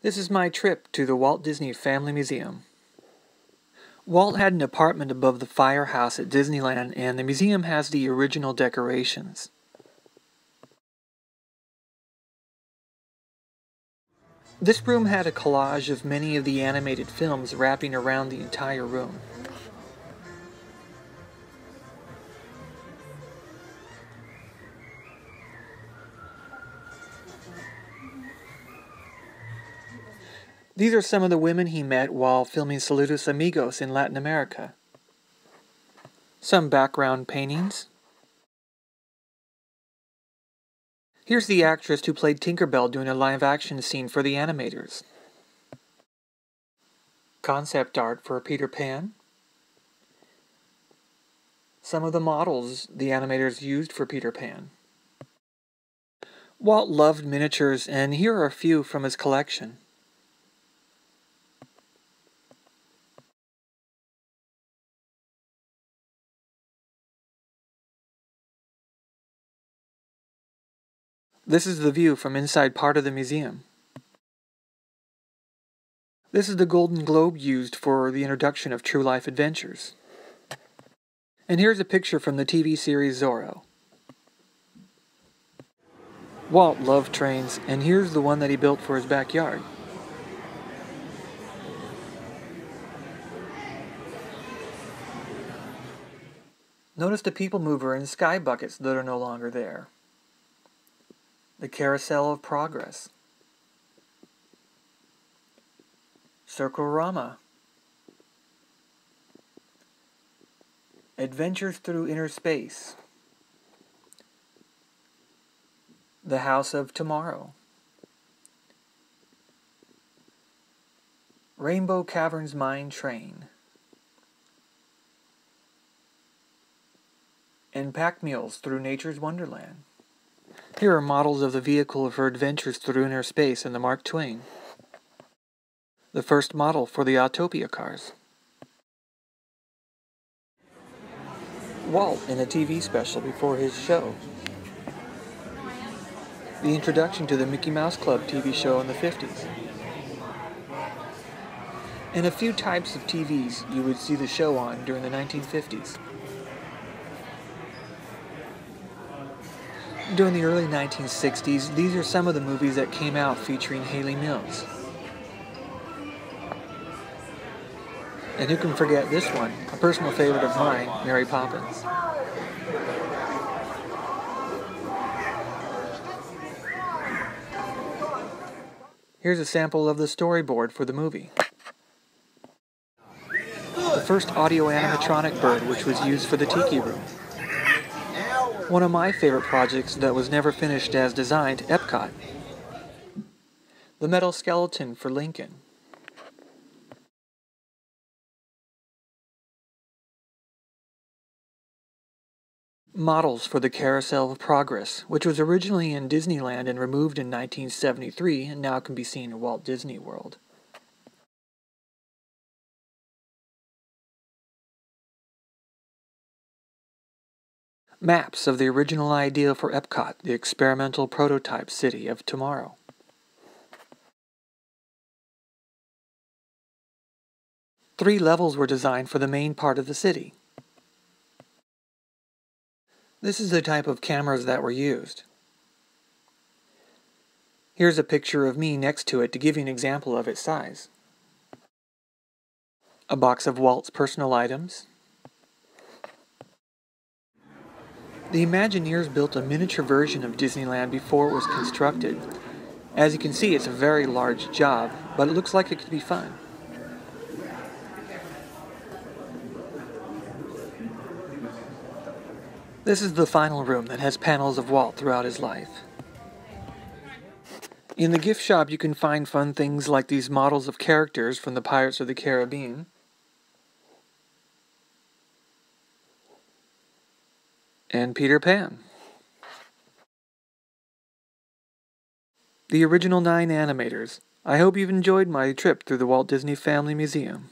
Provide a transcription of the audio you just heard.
This is my trip to the Walt Disney Family Museum. Walt had an apartment above the firehouse at Disneyland, and the museum has the original decorations. This room had a collage of many of the animated films wrapping around the entire room. These are some of the women he met while filming Saludos Amigos in Latin America. Some background paintings. Here's the actress who played Tinkerbell doing a live-action scene for the animators. Concept art for Peter Pan. Some of the models the animators used for Peter Pan. Walt loved miniatures, and here are a few from his collection. This is the view from inside part of the museum. This is the Golden Globe used for the introduction of True Life Adventures. And here's a picture from the TV series Zorro. Walt loved trains, and here's the one that he built for his backyard. Notice the people mover and sky buckets that are no longer there. The Carousel of Progress. Circle-rama. Adventures Through Inner Space. The House of Tomorrow. Rainbow Caverns Mine Train. And Pack Mules Through Nature's Wonderland. Here are models of the vehicle for Adventures Through Inner Space and the Mark Twain. The first model for the Autopia cars. Walt in a TV special before his show. The introduction to the Mickey Mouse Club TV show in the 50s. And a few types of TVs you would see the show on during the 1950s. During the early 1960s, these are some of the movies that came out featuring Hayley Mills. And who can forget this one, a personal favorite of mine, Mary Poppins. Here's a sample of the storyboard for the movie. The first audio animatronic bird, which was used for the Tiki Room. One of my favorite projects that was never finished as designed, Epcot. The metal skeleton for Lincoln. Models for the Carousel of Progress, which was originally in Disneyland and removed in 1973 and now can be seen in Walt Disney World. Maps of the original idea for Epcot, the experimental prototype city of tomorrow. Three levels were designed for the main part of the city. This is the type of cameras that were used. Here's a picture of me next to it to give you an example of its size. A box of Walt's personal items. The Imagineers built a miniature version of Disneyland before it was constructed. As you can see, it's a very large job, but it looks like it could be fun. This is the final room that has panels of Walt throughout his life. In the gift shop you can find fun things like these models of characters from the Pirates of the Caribbean, and Peter Pan. The original 9 animators. I hope you've enjoyed my trip through the Walt Disney Family Museum.